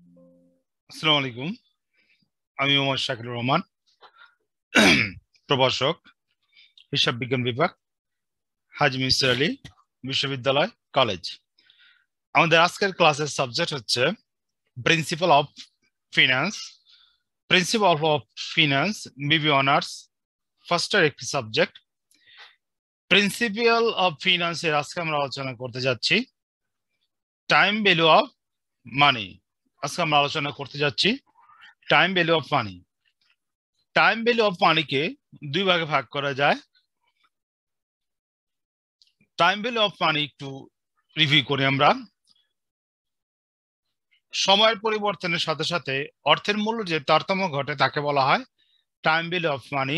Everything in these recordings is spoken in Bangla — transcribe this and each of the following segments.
আসসালামু আলাইকুম। আমি মোহাম্মদ শাকিলুর রহমান, প্রভাষক, হিসাব বিজ্ঞান বিভাগ, হাজী মিসর আলী বিশ্ববিদ্যালয় কলেজ। আমাদের আজকের ক্লাসের সাবজেক্ট হচ্ছে principal of finance. Principal of finance Bibi honours ফার্স্টের একটি সাবজেক্ট। প্রিন্সিপাল অফ ফিনান্সের আজকে আমরা আলোচনা করতে যাচ্ছি টাইম ভ্যালু অফ মানি। আজকে আমরা আলোচনা করতে যাচ্ছি time value of money. Time value of মানিকে দুই ভাগে ভাগ করা যায়। টাইম ভ্যালু অফ মানি একটু রিভিউ করি আমরা। সময়ের পরিবর্তনের সাথে সাথে অর্থের মূল্য যে তারতম্য ঘটে তাকে বলা হয় time value of money.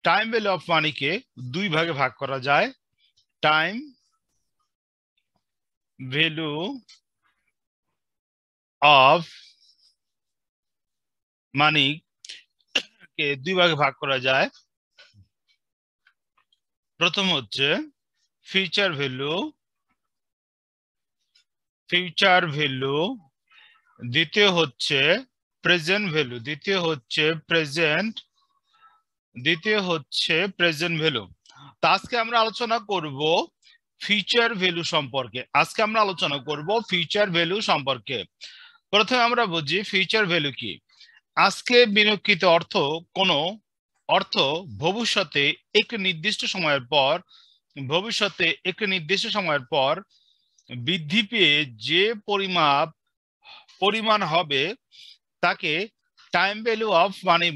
Time value of মানিকে দুই ভাগে ভাগ করা যায়। টাইম ভ্যালু অফ মানি কে দুই ভাগে ভাগ করা যায়। প্রথম হচ্ছে ফিউচার ভ্যালু, ফিউচার ভ্যালু। দ্বিতীয় হচ্ছে প্রেজেন্ট ভ্যালু, দ্বিতীয় হচ্ছে প্রেজেন্ট ভ্যালু। তো আজকে আমরা আলোচনা করব ফিউচার ভ্যালু সম্পর্কে। ফিউচার ভ্যালু সম্পর্কে। প্রথমে আমরা বুঝি ফিউচার ভ্যালু কি। আজকে বিনিয়োগকৃত অর্থ কোন অর্থ ভবিষ্যতে একটি নির্দিষ্ট সময়ের পর বৃদ্ধি পেয়ে যে পরিমাণ হবে তাকে টাইম ভ্যালু অফ মানি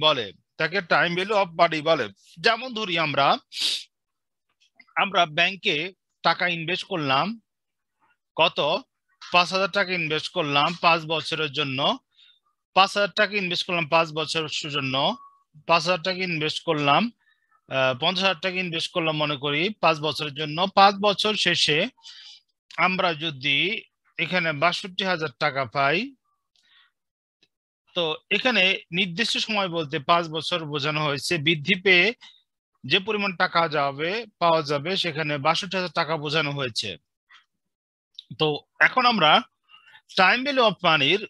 বলে। যেমন ধরি আমরা ব্যাংকে টাকা ইনভেস্ট করলাম। কত? 5,000 টাকা ইনভেস্ট করলাম 5 বছরের জন্য। 5,000 টাকা ইনভেস্ট করলাম 5 বছরের জন্য। 5,000 টাকা ইনভেস্ট করলাম, 50,000 টাকা ইনভেস্ট করলাম মনে করি 5 বছরের জন্য। 5 বছর শেষে আমরা যদি এখানে 62,000 টাকা পাই, তো এখানে নির্দিষ্ট সময় বলতে 5 বছর বোঝানো হয়েছে। বৃদ্ধি পেয়ে যে পরিমাণ টাকা পাওয়া যাবে সেখানে 62,000 টাকা বোঝানো হয়েছে। তো এখন আমরা টাইম ভ্যালু অফ মানির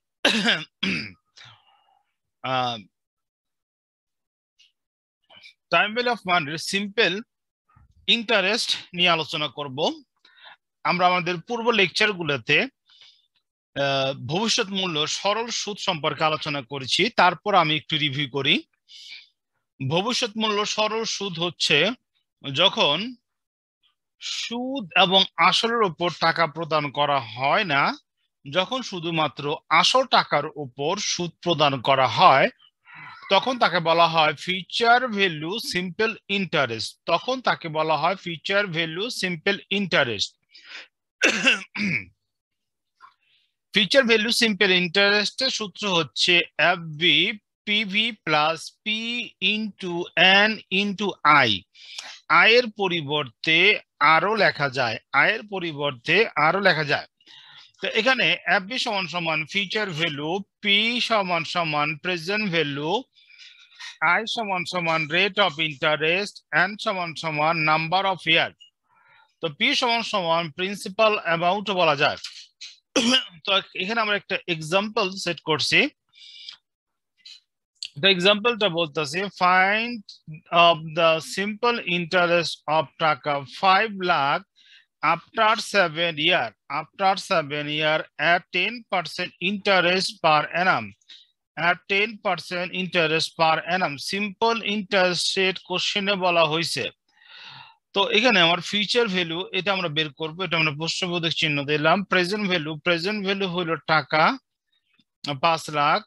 টাইম ভ্যালু অফ মানির সিম্পল ইন্টারেস্ট নিয়ে আলোচনা করব। আমরা আমাদের পূর্ব লেকচারগুলোতে ভবিষ্যৎ মূল্য সরল সুদ সম্পর্কে আলোচনা করেছি। তারপর আমি একটু রিভিউ করি। ভবিষ্যৎ মূল্য সরল সুদ হচ্ছে যখন সুদ এবং আসলের উপর টাকা প্রদান করা হয় না, যখন শুধুমাত্র আসল টাকার উপর সুদ প্রদান করা হয়, তখন তাকে বলা হয় future value simple interest. Future value simple ইন্টারেস্টের সূত্র হচ্ছে FV PV plus P into N into I. আয়ের পরিবর্তে আরো লেখা যায়। তো এখানে এফভি সমান সমান ফিউচার ভ্যালু, পি সমান সমান প্রেজেন্ট ভ্যালু, আই সমান সমান রেট অফ ইন্টারেস্ট, এন সমান সমান নাম্বার অফ ইয়ার। তো পি সমান সমান প্রিন্সিপাল অ্যামাউন্ট বলা যায়। তো এখানে আমরা একটা এক্সাম্পল সেট করছি। The এক্সাম্পলটা বলতেছি, find of the simple interest of টাকা 5 lakh after 7 year at 10% interest per annum. Simple interest rate কোশ্চেনে বলা হয়েছে। তো এখানে আমার ফিউচার ভ্যালু এটা আমরা বের করবো, এটা আমরা প্রশ্নবোধক চিহ্ন দিলাম। প্রেজেন্ট ভ্যালু হলো টাকা 5 লাখ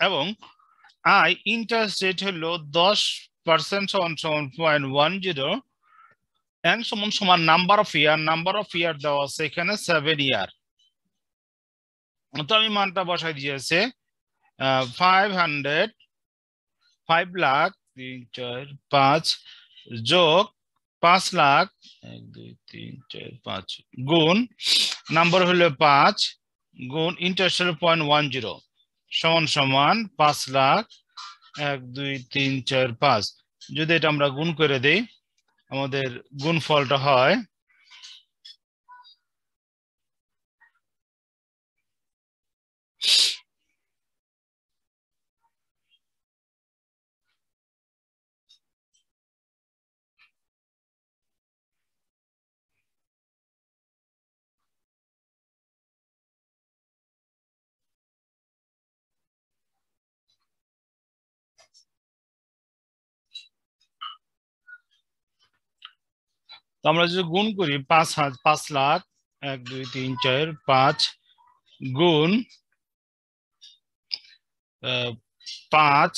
এবং আই ইন্টারেস্ট রেট হলো 10% সমান সমান 0.10। এন সমান সমান নাম্বার অফ ইয়ার দেওয়া আছে এখানে 7 ইয়ার। তো আমি মানটা বসাই দিয়েছে 5 লাখ 3 4 5 যোগ 5 লাখ 1 2 3 4 5 গুণ নাম্বার হলো 5 গুণ ইন্টারেস্ট হলো 0.10 সমান সমান 5 লাখ 1 2 3 4 5। যদি এটা আমরা গুণ করে দেই, আমাদের গুণফলটা হয় তো আমরা যদি গুণ করি 5 লাখ 1 2 3 4 5 গুণ 5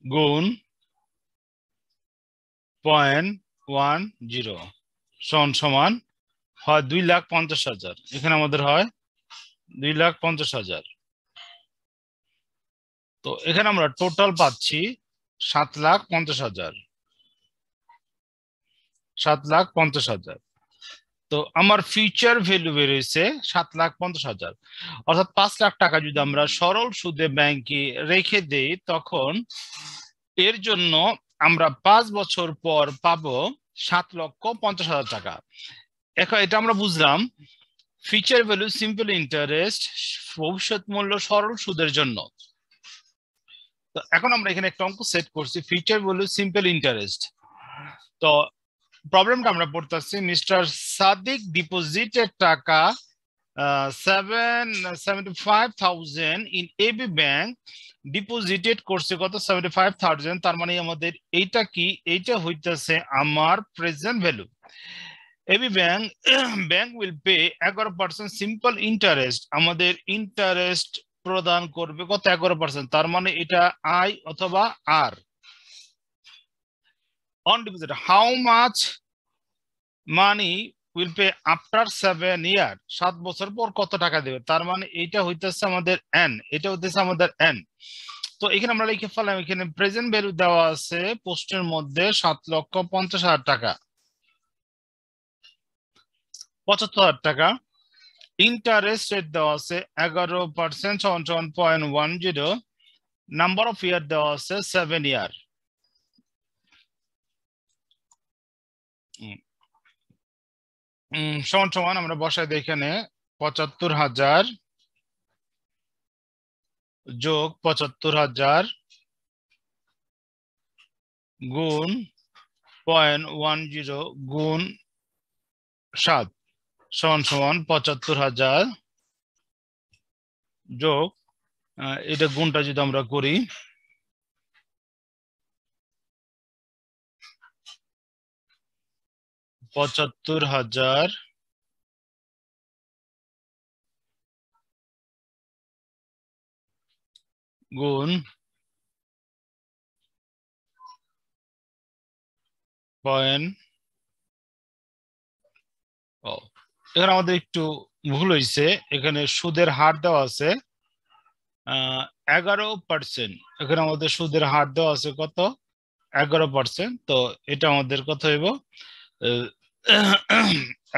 গুণ 0.10 সমান হয় 2,50,000। এখানে আমাদের হয় 2,50,000। তো এখানে আমরা টোটাল পাচ্ছি 7,50,000। 7,50,000। তো আমার ফিউচার ভ্যালু বেরিয়েছে 7,50,000। অর্থাৎ 5 লাখ টাকা যদি আমরা সরল সুদে ব্যাংকে রেখে দেই তখন এর জন্য আমরা 5 বছর পর পাবো 7,50,000 টাকা। এখন এটা আমরা বুঝলাম ফিউচার ভ্যালু সিম্পল ইন্টারেস্ট, ভবিষ্যৎ মূল্য সরল সুদের জন্য। তো এখন আমরা এখানে একটা অঙ্ক সেট করছি ফিউচার ভ্যালু সিম্পল ইন্টারেস্ট। তো প্রবলেমটা আমরা পড়তেছি মিস্টার সাদিক ডিপোজিটেড টাকা 75,000 ইন এবি ব্যাংক, ডিপোজিটেড করছে কত 75,000। তার মানে আমাদের এইটা কি, এইটা হইতেছে আমার present value. A B bank will pay 11% simple interest, আমাদের ইন্টারেস্ট প্রদান করবে কত 11%। তার মানে এটা আই অথবা R. On deposit how much money will pay after 7 year, 7 বছর পর কত টাকা দেবে। তার মানে এইটা হইতেছে আমাদের এন, এটা হইতেছে আমাদের এন। তো এখানে আমরা লিখে ফেললাম, এখানে প্রেজেন্ট ভ্যালু দেওয়া আছে পোস্টের মধ্যে 7,50,000 টাকা, 75,000 টাকা। ইন্টারেস্ট রেট দেওয়া আছে 11% সমান 0.10। নাম্বার অফ ইয়ার দেওয়া আছে 7 ইয়ার। সমান আমরা বসাই দিই এখানে 75,000 যোগ 75,000 গুণ 0.10 গুণ 7 সমান 75,000 যোগ এটা গুণটা যদি আমরা করি 75,000 গুণ 0., এখানে আমাদের একটু ভুল হয়েছে, এখানে সুদের হার দেওয়া আছে 11%। এখানে আমাদের সুদের হার দেওয়া আছে কত 11%। তো এটা আমাদের কত হইব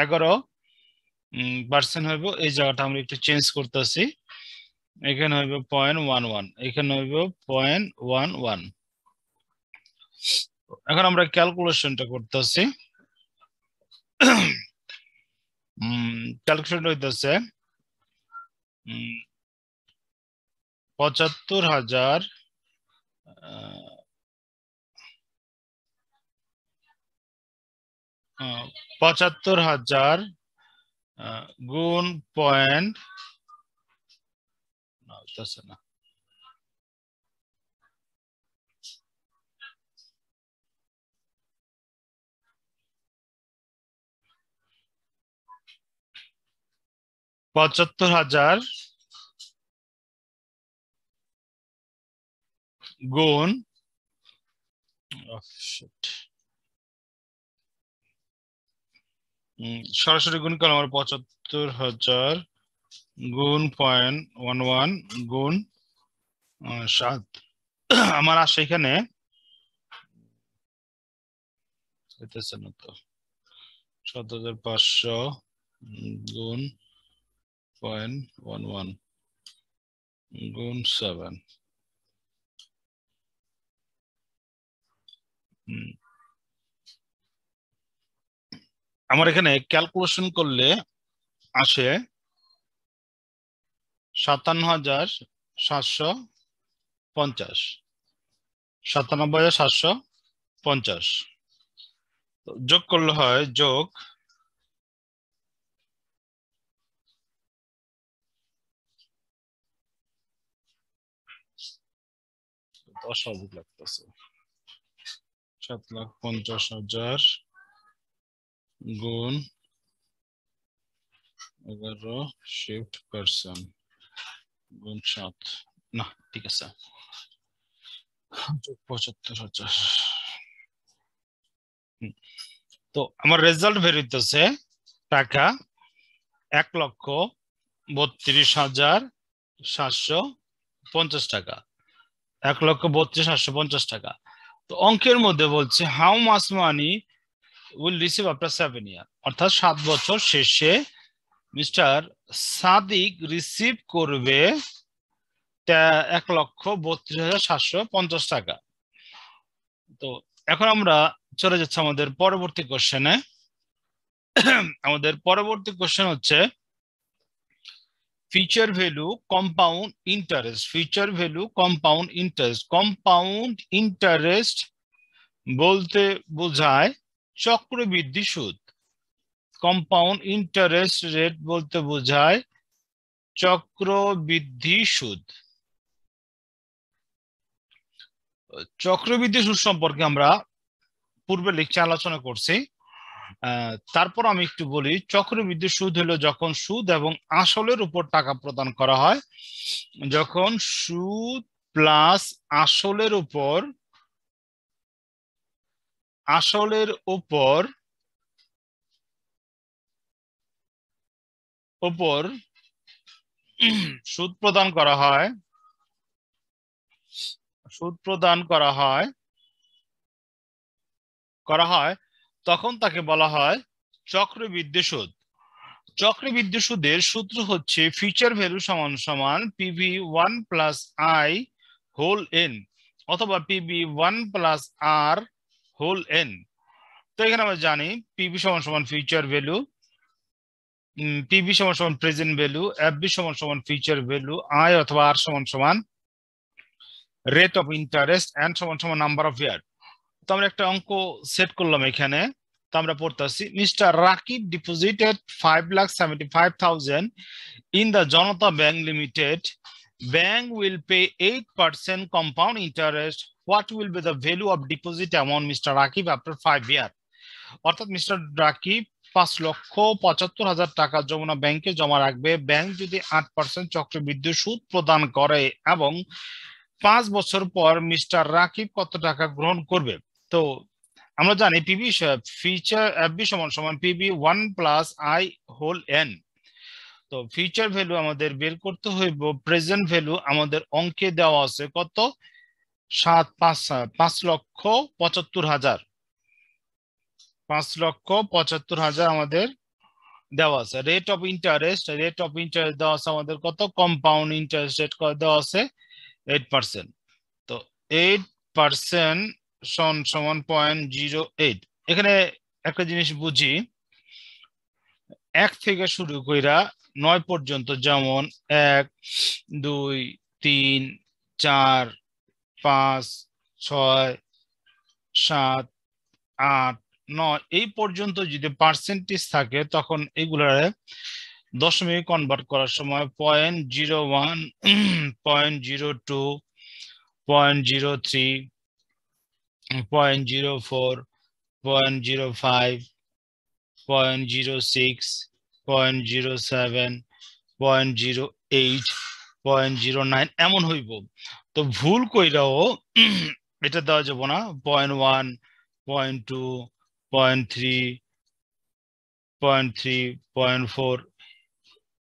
11% হইব। এই জায়গাটা আমরা একটু চেঞ্জ করতেছি, এখানে হইব 0.11, এখানে হইব 0.11। এখন আমরা ক্যালকুলেশনটা করতেছি। ক্যালকুলেশন হইতেছে 75,000 75,000 গুণ পয়েন্ট না 75,000 গুণ সরাসরি গুণ করলাম আমরা 75,000 গুণ 0.11 গুণ 7। আমার আসে এখানে হইতেছে না তো 7,500 গুণ 0.11 গুণ 7। আমার এখানে ক্যালকুলেশন করলে আসে 57,750, 97,750। যোগ করলে হয় যোগ 10 লাগতেছে 7,50,000 গুণ 11 শিফট পারসন গুণ 7 না ঠিক আছে 75,000 তো আমার রেজাল্ট বের হইতেছে টাকা 1,32,750 টাকা 1,32,750 টাকা তো অঙ্কের মধ্যে বলছে how much money will receive after 7 ইয়ার অর্থাৎ 7 বছর শেষে মিস্টার সাদিক রিসিভ করবে 1,32,750 টাকা তো এখন আমরা চলে যাচ্ছি আমাদের পরবর্তী কোশ্চেনে আমাদের পরবর্তী কোশ্চেন হচ্ছে future value compound interest future value compound interest বলতে বোঝায় চক্রবৃদ্ধি সুদ কম্পাউন্ড ইন্টারেস্ট রেট বলতে বোঝায় চক্রবৃদ্ধি সুদ চক্রবৃদ্ধি সুদ সম্পর্কে আমরা পূর্বে লেকচার আলোচনা করছি তারপর আমি একটু বলি চক্রবৃদ্ধি সুদ হলো যখন সুদ এবং আসলের উপর টাকা প্রদান করা হয় যখন সুদ প্লাস আসলের উপর সুদ প্রদান করা হয় তখন তাকে বলা হয় চক্রবৃদ্ধি সুদ চক্রবৃদ্ধি সুদের সূত্র হচ্ছে ফিউচার ভ্যালু সমান সমান PV 1 plus i whole n অথবা PV 1 plus r whole n তো এখানে আমরা জানি পিভি সমান সমান ফিউচার ভ্যালু পিভি সমান সমান প্রেজেন্ট ভ্যালু এফবি সমান সমান ফিউচার ভ্যালু আই অথবা আর সমান সমান রেট অফ ইন্টারেস্ট এন্ড সমান সমান নাম্বার অফ ইয়ার তো আমরা একটা অঙ্ক সেট করলাম এখানে তো আমরা পড়তেছি mister Rakib deposited 5,75,000 in the Janata Bank Limited. Bank will pay 8% compound interest. What will be the value of deposit amount Mr. Rakib after 5 years? অর্থাৎ মিস্টার রাকিব 5,75,000 টাকা যমুনা ব্যাংকে জমা রাখবে ব্যাংক যদি 8% চক্রবৃদ্ধি সুদ প্রদান করে এবং 5 বছর পর মিস্টার রাকিব কত টাকা গ্রহণ করবে তো আমরা জানি পিবি ফিউচার এফবি সমান সমান PV 1 plus i whole n তো ফিউচার ভ্যালু আমাদের বের করতে হইব প্রেজেন্ট ভ্যালু আমাদের অঙ্কে দেওয়া আছে কত 5,75,000 5,75,000 আমাদের দেওয়া আছে রেট অফ ইন্টারেস্ট দেওয়া আছে আমাদের কত কম্পাউন্ড ইন্টারেস্ট রেট দেওয়া আছে 8% তো 8% সমান 0.08 এখানে একটা জিনিস বুঝি 1 থেকে শুরু কইরা 9 পর্যন্ত যেমন 1 2 3 4 5 6 7 8 9 এই পর্যন্ত যদি পার্সেন্টেজ থাকে তখন এগুলারে দশমিক কনভার্ট করার সময় 0.01 0.02 0.03 0.04 0.05 0.06 0.07 0.08 0.09 এমন হইব তো ভুল কইরাও এটা দেওয়া যাব না 0.1 0.2 0.3 0.3 0.4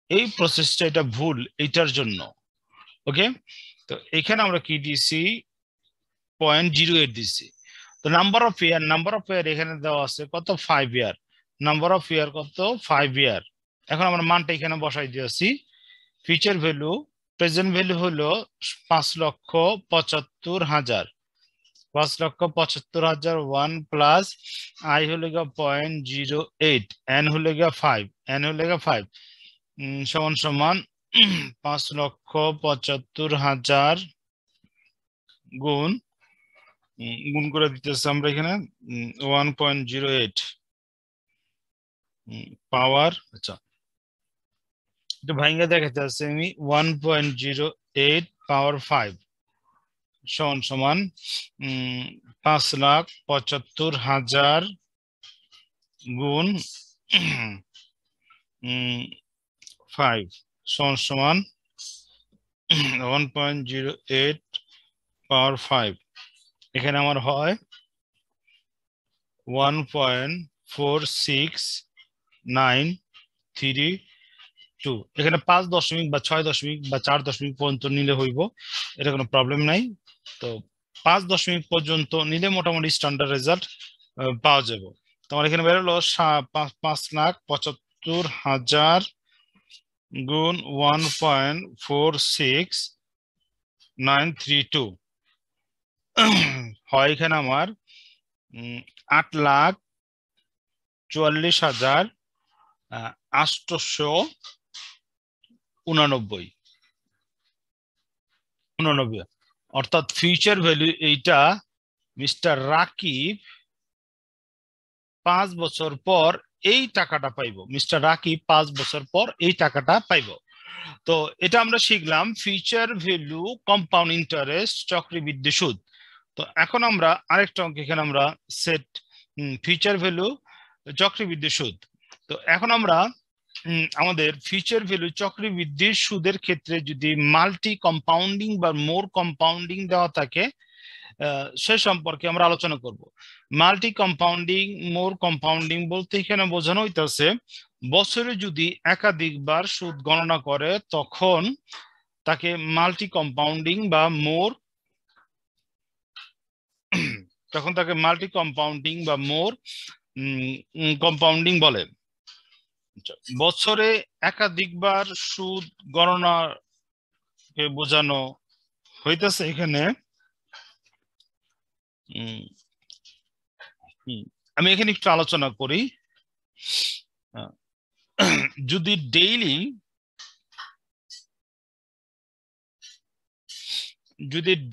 এই প্রসেসটা এটা ভুল এটার জন্য ওকে তো এখানে আমরা কি দিছি 0.08 দিছি তো নাম্বার অফ ইয়ার এখানে দেওয়া আছে কত 5 ইয়ার নাম্বার অফ ইয়ার কত 5 ইয়ার এখন আমরা মানটা এখানে বসাই দিয়েছি ফিউচার ভ্যালু প্রেজেন্ট ভ্যালু হলো 5,75,000 5,75,000 1 প্লাস আই হলো 0.08 এন হলো 5 সমান সমান 5,75,000 গুণ করে দিতেছি আমরা এখানে 1.08 পাওয়ার আচ্ছা এটা ভাঙা দেখাতে আছে আমি 1.08 পাওয়ার 5 সমান 5,75,000 গুণ 5 সমান 1.08 পাওয়ার 5 এখানে আমার হয় 1.4692 এখানে 5 দশমিক বা 6 দশমিক বা 4 দশমিক পর্যন্ত নিলে হইব, এটা কোনো প্রবলেম নাই। তো 5 দশমিক পর্যন্ত নিলে মোটামুটি স্ট্যান্ডার্ড রেজাল্ট পাওয়া যাবে। তোমার এখানে বেরোলো 5,75,000 গুণ 1.46932 হয় এখানে আমার 8,44,889 অর্থাৎ ফিউচার ভ্যালু এইটা মিস্টার রাকিব 5 বছর পর এই টাকাটা পাইব। মিস্টার রাকিব 5 বছর পর এই টাকাটা পাইব। তো এটা আমরা শিখলাম ফিউচার ভ্যালু কম্পাউন্ড ইন্টারেস্ট চক্রবৃদ্ধি সুদ। তো এখন আমরা আরেকটা অঙ্ক এখানে আমরা সেট ফিউচার ভ্যালু চক্রবৃদ্ধি সুদ। তো এখন আমরা আমাদের ফিউচার ভ্যালু চক্রবৃদ্ধি সুদের ক্ষেত্রে যদি মাল্টি কম্পাউন্ডিং বা মোর কম্পাউন্ডিং দেওয়া থাকে সে সম্পর্কে আমরা আলোচনা করব। মাল্টি কম্পাউন্ডিং মোর কম্পাউন্ডিং বলতে এখানে বোঝানো হইতেছে বছরে যদি একাধিকবার সুদ গণনা করে তখন তাকে মাল্টি কম্পাউন্ডিং বা মোর কম্পাউন্ডিং বলে। বছরে একাধিকবার সুদ গণনাকে বোঝানো হইতেছে এখানে আমি এখানে একটু আলোচনা করি। যদি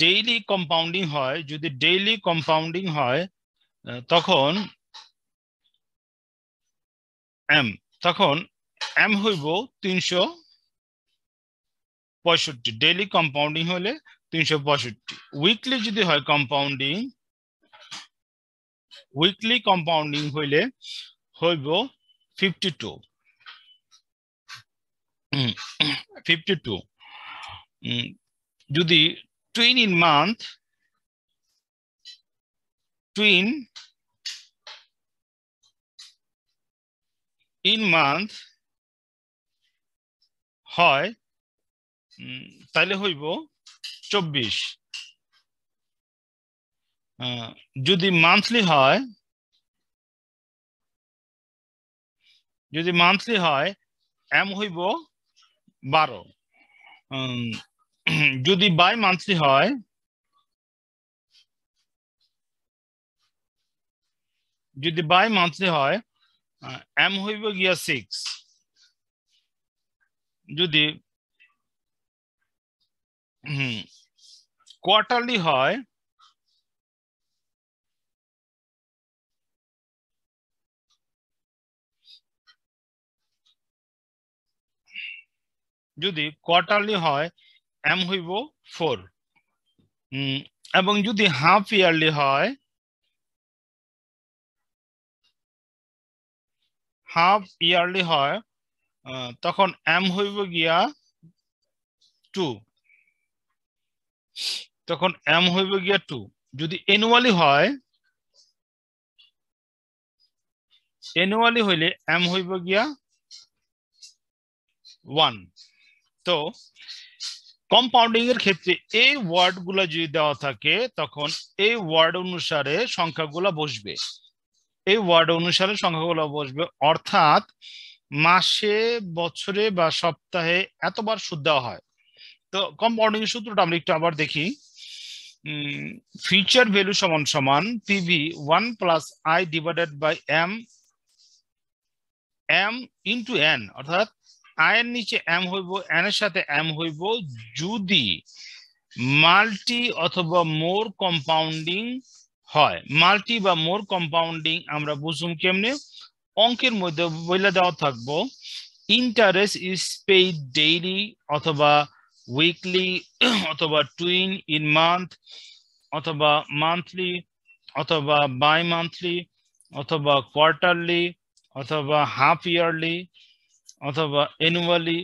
ডেইলি কম্পাউন্ডিং হয় তখন এম হইব 365। ডেইলি কম্পাউন্ডিং হলে 365। উইকলি যদি হয় উইকলি কম্পাউন্ডিং হইলে হইব 52। যদি টুইন ইন মান্থ হয় তাহলে হইব 24। যদি মান্থলি হয় এম হইব 12। যদি বাই মান্থলি হয় এম হইব গিয়া 6। যদি কোয়ার্টারলি হয় এম হইব 4। এবং যদি হাফ ইয়ারলি হয় তখন এম হইব গিয়া 2। যদি অ্যানুয়ালি হইলে এম হইব গিয়া 1। তো কম্পাউন্ডিং এর ক্ষেত্রে এই ওয়ার্ড গুলা যদি দেওয়া থাকে তখন এই ওয়ার্ড অনুসারে সংখ্যাগুলো বসবে। অর্থাৎ মাসে, বছরে বা সপ্তাহে এতবার সুদ দেওয়া হয়। তো কম্পাউন্ডিং এর সূত্রটা আমরা একটু আবার দেখি। ফিউচার ভ্যালু সমান PV 1 plus i divided by m into n, অর্থাৎ আই এর নিচে এম হইব, এন এর সাথে এম হইব যদি মাল্টি অথবা মোর কম্পাউন্ডিং হয়। মাল্টি বা মোর কম্পাউন্ডিং আমরা বুঝুম কেমনে, অঙ্কের মধ্যে বইলা দেওয়া থাকবো ইন্টারেস্ট ইজ পেইড ডেইলি অথবা উইকলি অথবা টুইন ইন মান্থ অথবা মান্থলি অথবা বাই মান্থলি অথবা কোয়ার্টারলি অথবা হাফ ইয়ারলি অথবা অ্যানুয়ালি,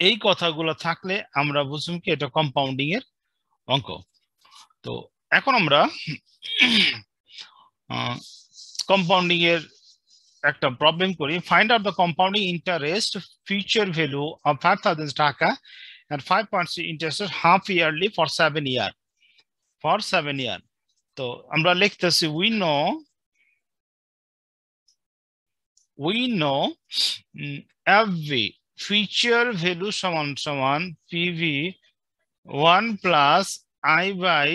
এই কথাগুলো থাকলে আমরা বুঝুম কি এটা কম্পাউন্ডিং এর অঙ্ক। তো এখন আমরা কম্পাউন্ডিং এর একটা প্রবলেম করি। Find out the compounding interest future value of 5,000 টাকা and 5% interest half yearly for 7 years. For 7 years. তো আমরা লিখতেছি we know FV future value সমান সমান PV 1 plus I by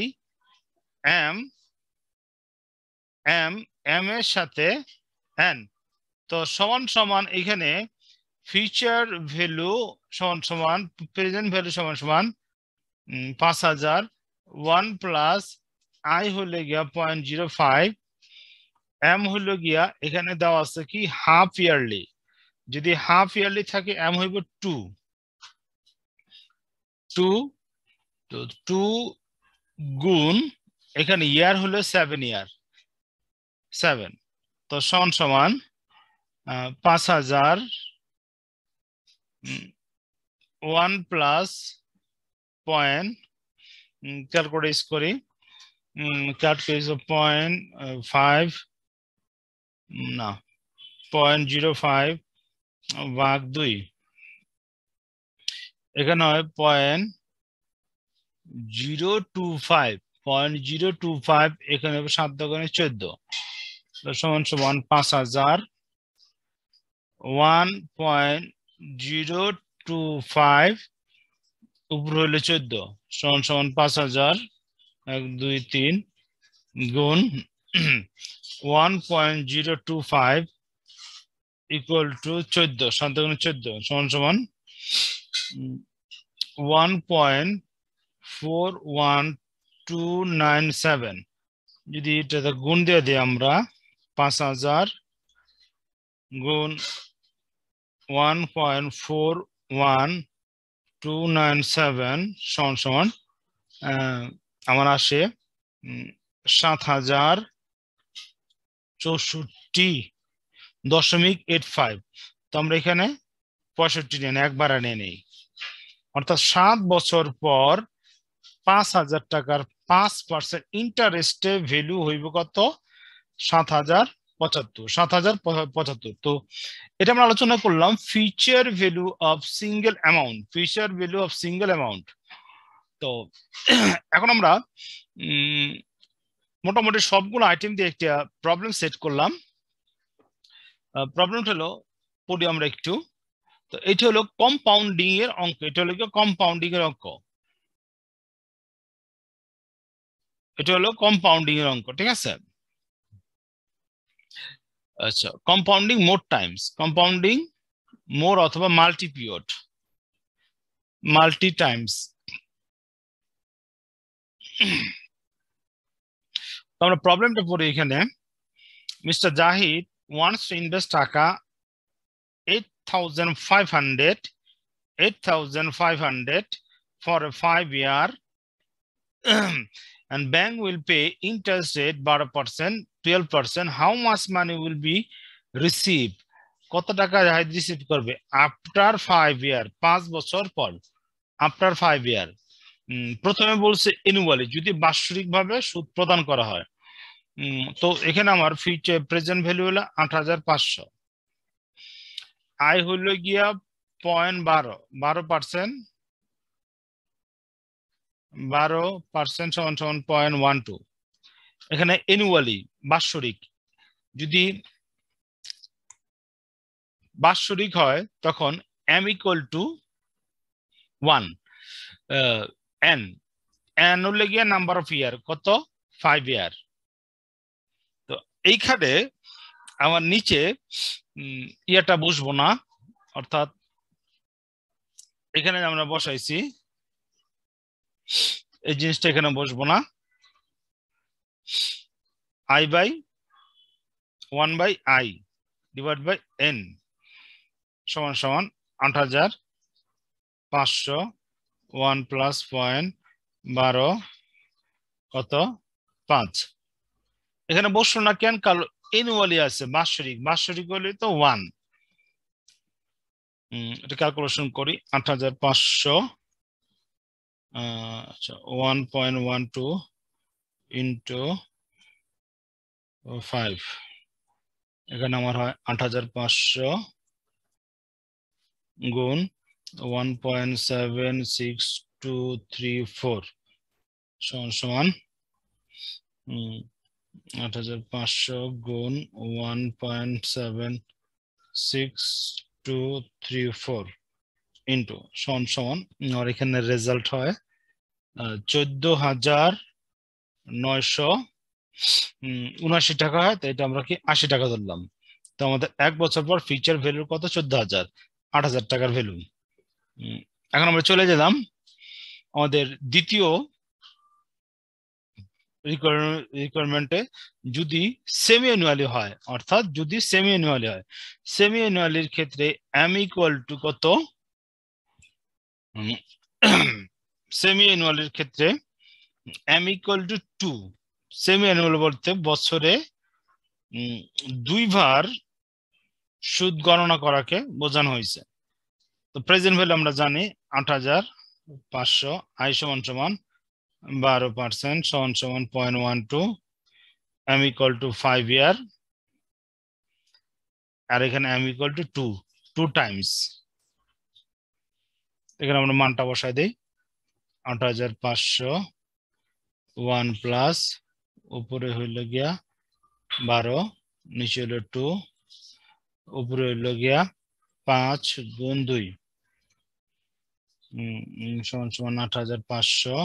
M এর সাথে N। তো সমান সমান এখানে ফিউচার ভ্যালু সমান সমান প্রেজেন্ট ভ্যালু সমান সমান 5,000, 1 প্লাস I হলে গিয়া 0.05, M হলো গিয়া এখানে দেওয়া আছে কি হাফ ইয়ারলি, যদি হাফ ইয়ারলি থাকে M হইব 2 তো 2 গুণ এখানে ইয়ার হলো 7 ইয়ার 7, তো সমান সমান 5,000 1 প্লাস পয়েন্ট ক্যালকুলেট করি, ক্যালকুলেট 0.5 না 0.05 ভাগ 2, এখানে হয় 0.025 এখানে হবে 7 দোকানে 14, সমান সমান 5,000 1.025 উপরে হলে 14 সমান সমান 5,000 1 2 3 গুণ 1.025 ইকুয়াল টু 14 7 দোকানে 14 সমান সমান 1.41297। যদি এটা গুণ দিয়ে দিই আমরা 5,000 গুণ 1.41297 সমান সমান আমার আসে 7,064.85। তো আমরা এখানে 65 নেন একবার নিয়ে নেই, অর্থাৎ 7 বছর পর 5,000 টাকার 5% ইন্টারেস্টে ভ্যালু হইব কত 7,075। তো এটা আমরা আলোচনা করলাম future value of single amount. তো এখন আমরা মোটামুটি সবগুলো আইটেম দিয়ে একটা প্রবলেম সেট করলাম। প্রবলেমটা হলো পড়ি আমরা একটু। তো এটা হলো কম্পাউন্ডিং এর অঙ্ক, এটা হলো কম্পাউন্ডিং এর অঙ্ক, ঠিক আছে। আচ্ছা, কম্পাউন্ডিং মোর টাইমস, কম্পাউন্ডিং মোর অথবা মাল্টি টাইমস। তো আমরা প্রবলেমটা পড়ি এখানে। Mister Zahid wants to invest টাকা 8,500 for a 5 year and bank will pay interest rate 12%, 12%. How much money will be received? কত টাকা জাহিদ রিসিভ করবে আফটার 5 ইয়ার, 5 বছর পর, আফটার 5 ইয়ার। প্রথমে বলছে অ্যানুয়ালি, যদি বাৎসরিক ভাবে সুদ প্রদান করা হয়। তো এখানে আমার ফিউচার প্রেজেন্ট ভ্যালু হলো 8,500, আয় হলো গিয়া 12% সমান সমান 0.12। এখানে অ্যানুয়ালি বাৎসরিক, যদি বাৎসরিক হয় তখন m ইকুয়াল টু 1, n হলে গিয়া নাম্বার অফ ইয়ার কত 5 ইয়ার। তো এইখানে আমার নিচে ইয়াটা বসবো না, অর্থাৎ এখানে আমরা বসাইছি এই জিনিসটা এখানে বসবো না, i by 1 by i divide by n সমান সমান 8,500 1 প্লাস 0.12 কত 5। এখানে বসলো না কেন? কারণ অ্যানুয়ালি আছে, বাৎসরিক, বাৎসরিক হলে তো 1। এটা ক্যালকুলেশন করি। ৮৫০০ আচ্ছা 1.12 ইন্টু 5, এখানে আমার হয় ৮৫০০ গুণ 1.76234 সমান সমান ৮৫০০ গুণ 1.76234 ইন্টু সমান সমান আর এখানে রেজাল্ট হয় ১৪,৯৭৯ টাকা হয়। তো এটা আমরা কি ৮০ টাকা ধরলাম। তো আমাদের ১ বছর পর ফিউচার ভ্যালু কত? ১৪,০০০, ৮,০০০ টাকার ভ্যালু। এখন আমরা চলে গেলাম আমাদের দ্বিতীয় রিকোয়ারমেন্টে। যদি সেমি অ্যানুয়ালি হয়, অর্থাৎ যদি সেমি অ্যানুয়ালি হয়, সেমি অ্যানুয়ালির ক্ষেত্রে এম ইকুয়াল টু কত? সেমি অ্যানুয়ালির ক্ষেত্রে m equal to 2। Semi annual বলতে বছরে 2 বার সুদ গণনা করাকে বোঝানো হয়েছে। তো প্রেজেন্ট ভ্যালু আমরা জানি ৮৫০০, আই সমান সমান 12% সমান সমান 0.12, এম ইকুয়াল টু 5 ইয়ার, আর এখানে এম ইকুয়াল টু 2 টাইমস। এখানে আমরা মানটা বসাই দিই। ৮৫০০ 1 প্লাস উপরে হইল গিয়া 12, নিচে হইল 2, উপরে হইল গিয়া 5 গুণ 2 সমান সমান ৮৫০০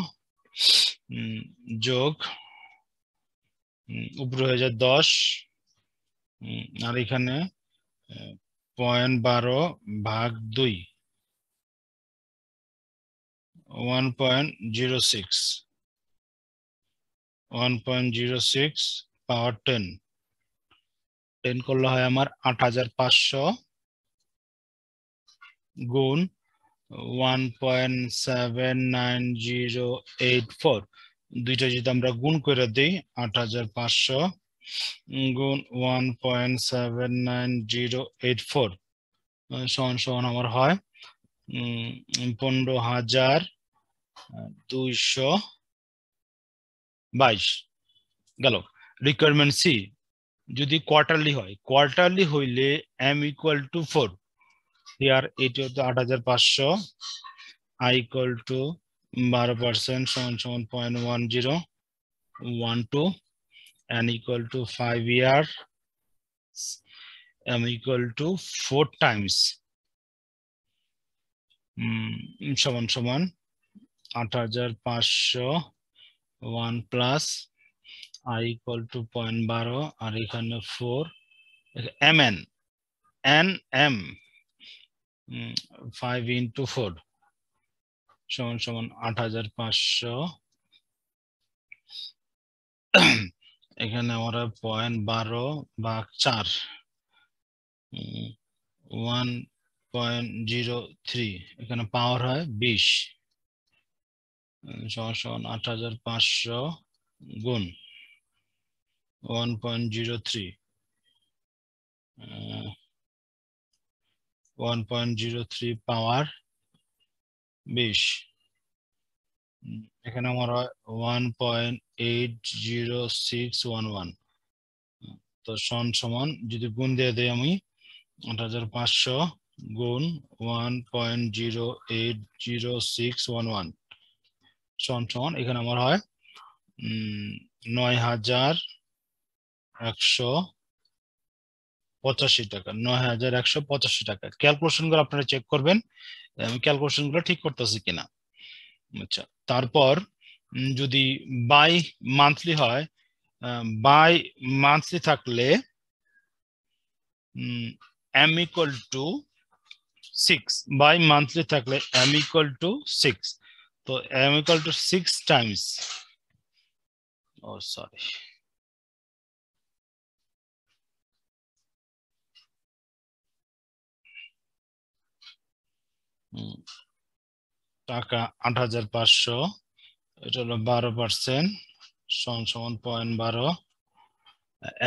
যোগ উপরে হয়ে যায় 10, আর এখানে 0.12 ভাগ 2 1.06 পাওয়ার 10 করলে হয় আমার ৮৫০০ গুণ 1.79084। দুইটা যদি আমরা গুণ করে দিই, ৮৫০০ গুণ 1.79084 সমান সমান আমার হয় ১৫,২২২ গেল। রিকোয়ারমেন্ট সি, যদি কোয়ার্টারলি হয়, কোয়ার্টারলি হইলে এম ইকুয়াল টু 4। হিয়ার এটি হচ্ছে ৮৫০০, আই ইকুয়াল টু 12% সমান সমান 0.1012, n equal to 5 year, m equal to 4 times সমান সমান ৮৫০০ 1 প্লাস আই ইকুয়াল টু 0.12, আর এখানে 4 m n n m 5 into 4 সমান সমান ৮৫০০। এখানে আমরা 0.12 ভাগ ৪ 1.03, এখানে পাওয়ার হয় 20 সমান সমান ৮৫০০ গুণ 1.03 1.03 পাওয়ার 20, এখানে আমার হয় 1.80611। তো সমান যদি গুণ দিয়ে দেই আমি ৮৫০০ গুণ 1.080611 সমান এখানে আমার হয় ৯,১৮৫ টাকা, ৯,১৮৫ টাকা। ক্যালকুলেশন গুলো আপনারা চেক করবেন, আমি ক্যালকুলেশন গুলো ঠিক করতেছি কিনা। আচ্ছা, তারপর যদি বাই মান্থলি হয়, বাই মান্থলি থাকলে m equal to 6, bimonthly থাকলে এম ইকুয়াল টু 6। তো m equal to 6 times, oh sorry, টাকা ৮৫০০, এটা হলো 12% সমান সমান 0.12,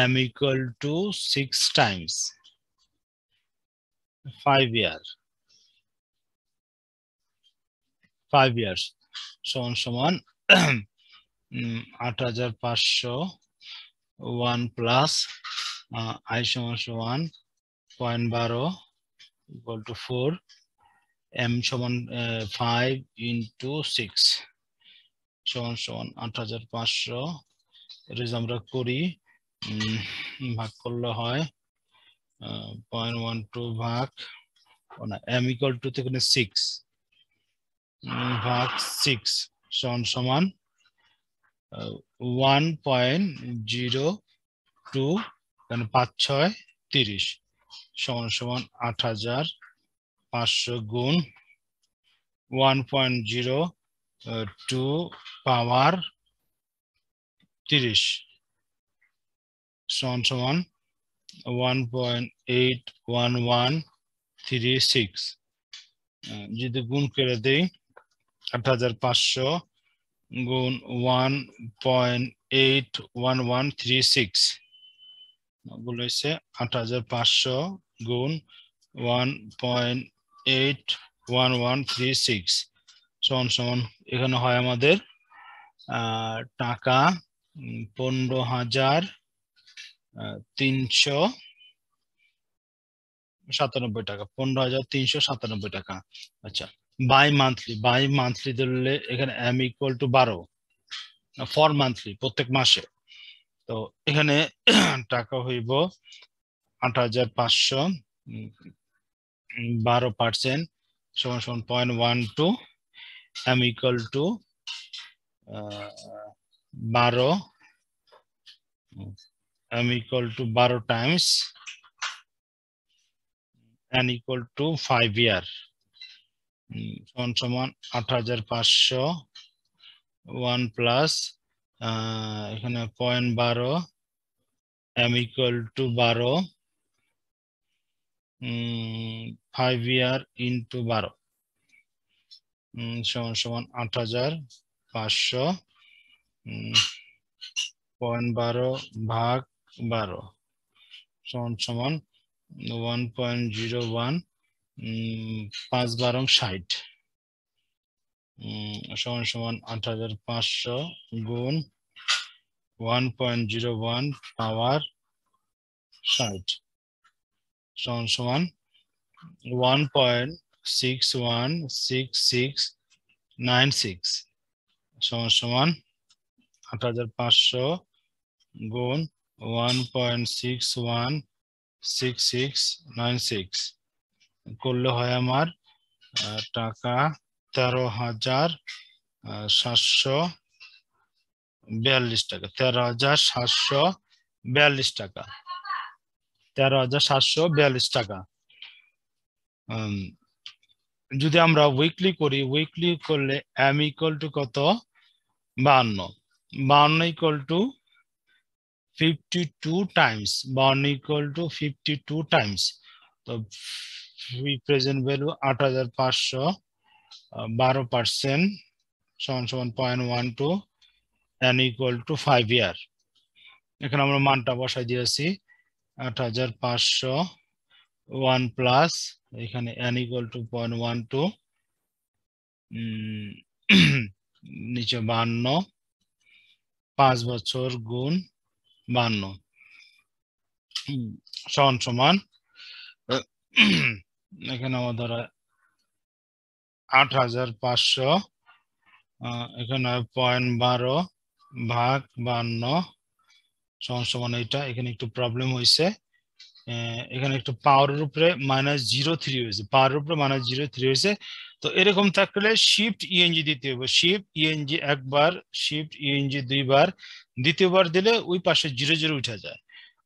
m equal to 6 times 5 year 5 years সমান 8500 1 plus I সমান 0.12 equal to 4 m সমান 5 into 6 সমান 8500 এটা যদি আমরা করি ভাগ করলে হয় 0.12 ভাগ না m equal to এখানে 6 ভাগ 6 সমান 1.02 এখানে 5 6 30 সমান 8500 গুণ 1.02 পাওয়ার 30 সমান 1.81136 যদি গুণ করে দেই 8500 গুণ 1.81136 গুলো হচ্ছে 8500 গুণ 1.81136 সমান এখানে হয় আমাদের টাকা 15,397 টাকা 15,397 টাকা আচ্ছা বাই মান্থলি ধরলে এখানে m equal to 12 for monthly প্রত্যেক মাসে তো এখানে টাকা হইব 8500 12% সমান 0.12 m equal to 12 m equal to 12 times n equal to 5 year সমান 8500 1 plus এখানে 0.12 m equal to 12 5 year into 12 সমান 8500 0.12 ভাগ 12 সমান 1.01 5 12 60 সমান 8500 গুণ 1.01 পাওয়ার 60 সমান 1.616696 সমান 8500 গুণ 1.616696 করলে হয় আমার টাকা 13,742 টাকা 13,742 টাকা 13,742 টাকা যদি আমরা উইকলি করি উইকলি করলে m equal to কত 52 equal to 52 times 52 equal to 52 times তো প্রেজেন্ট ভ্যালু 8500 12% সমান 0.12 n equal to 5 year এখানে আমরা মানটা বসাই দিয়েছি 8500 1 plus এখানে n equal to 0.12 নিচে 52 5 বছর গুণ 52 সমান এখানে আমাদের 8500 এখানে 0.12 ভাগ 52 সমান এটা এখানে একটু প্রবলেম হয়েছে এখানে একটু পাওয়ারের উপরে -03 হয়েছে পাওয়ারের উপরে -03 হয়েছে তো এরকম থাকলে শিফট ইএনজি দিতে হবে শিফট ইএনজি একবার শিফট ইএনজি দুইবার দ্বিতীয়বার দিলে ওই পাশে 00 উঠে যায়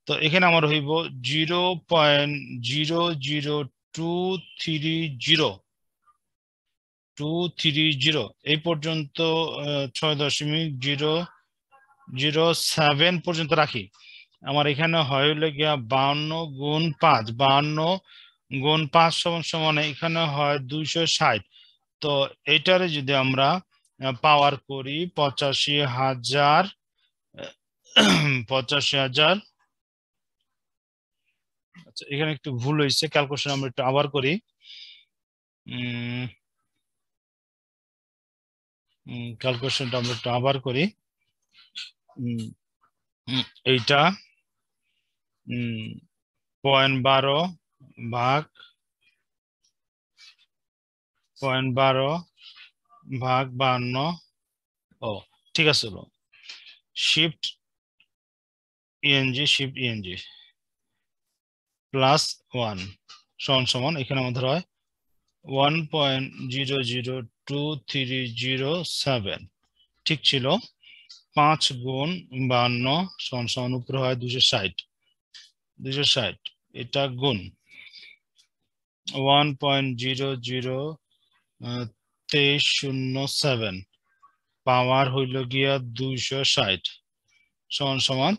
তো এখানে আমার হইব 0.00230 এই পর্যন্ত 6.007 পর্যন্ত রাখি আমার এখানে হইল গিয়া 52 গুণ 5 52 গুণ 5 সমান এখানে হয় 260 তো এটারে যদি আমরা পাওয়ার করি 85,000 এখানে একটু ভুল হয়েছে, ক্যালকুলেশন আমরা একটু আবার করি। ক্যালকুলেশনটা আমরা একটু আবার করি। এইটা 0.12 ভাগ 52 ও ঠিক আছে, শিফট ইএনজি প্লাস 1 সমান এখানে আমাদের হয় 1.002307 ঠিক ছিল। 5 গুণ 52 সমান উপরে হয় 260 এটা গুণ 1.002307 পাওয়ার হইল গিয়া 260 সমান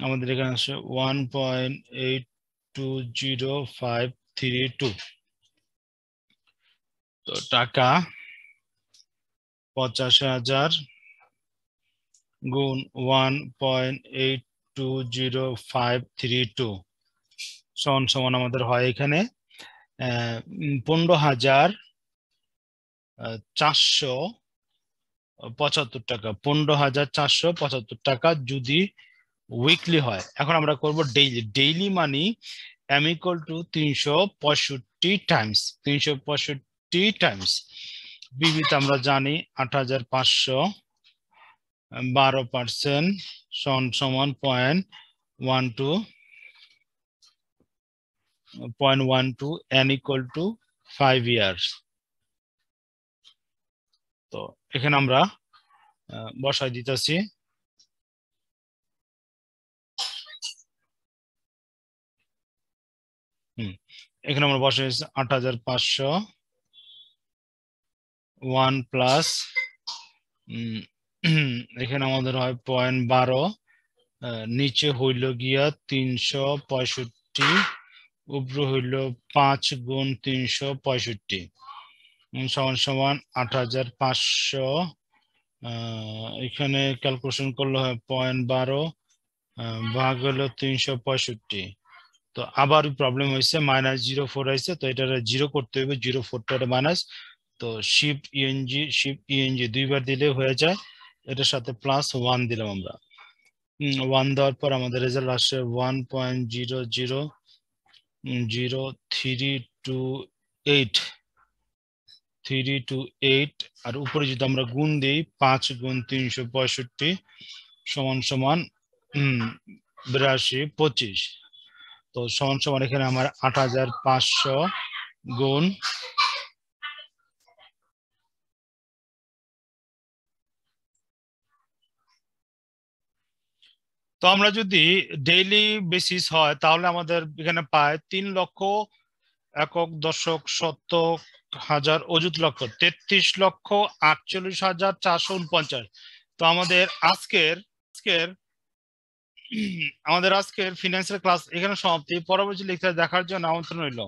আমাদের এখানে আসে 1.820532। তো টাকা 85,000 গুণ 1.820532 সমান আমাদের হয় এখানে 15,475 টাকা। 15,475 টাকা যদি উইকলি হয়। এখন আমরা করব ডেইলি মানি = 365 টাইমস। 365 টাইমস বিবিতে আমরা জানি 8,500 12% সমান 0.12 n = 5 ইয়ার্স। তো এখানে আমরা বসাই দিতেছি। এখানে আমরা বসাই 8,500 1 প্লাস এখানে আমাদের হয় 0.12 নিচে হইল গিয়া 365 উপরে হইল 5 গুণ 365 সমান 8,500 এখানে ক্যালকুলেশন করলে হয় 0.12 ভাগ হলো 365। তো আবার প্রবলেম হয়েছে -04 হয়েছে, তো এটা 0 করতে হবে, 04টা মাইনাস। তো শিফট ইএনজি দুইবার দিলে হয়ে যায়। এটার সাথে +1 দিলাম আমরা। 1 দেওয়ার পর আমাদের রেজাল্ট আসছে 1.000328 আর উপরে যদি আমরা গুণ দিই 5 গুণ 365 সমান 82 25। তো সমান এখানে আমার 8,500 গুণ তো আমরা যদি ডেইলি বেসিস হয় তাহলে আমাদের এখানে পায় 3,01,000 অযুত লক্ষ 33,48,449। তো আমাদের আজকের ফিনান্সিয়াল ক্লাস এখানে সমাপ্তি। পরবর্তী লেকচার দেখার জন্য আমন্ত্রণ রইল।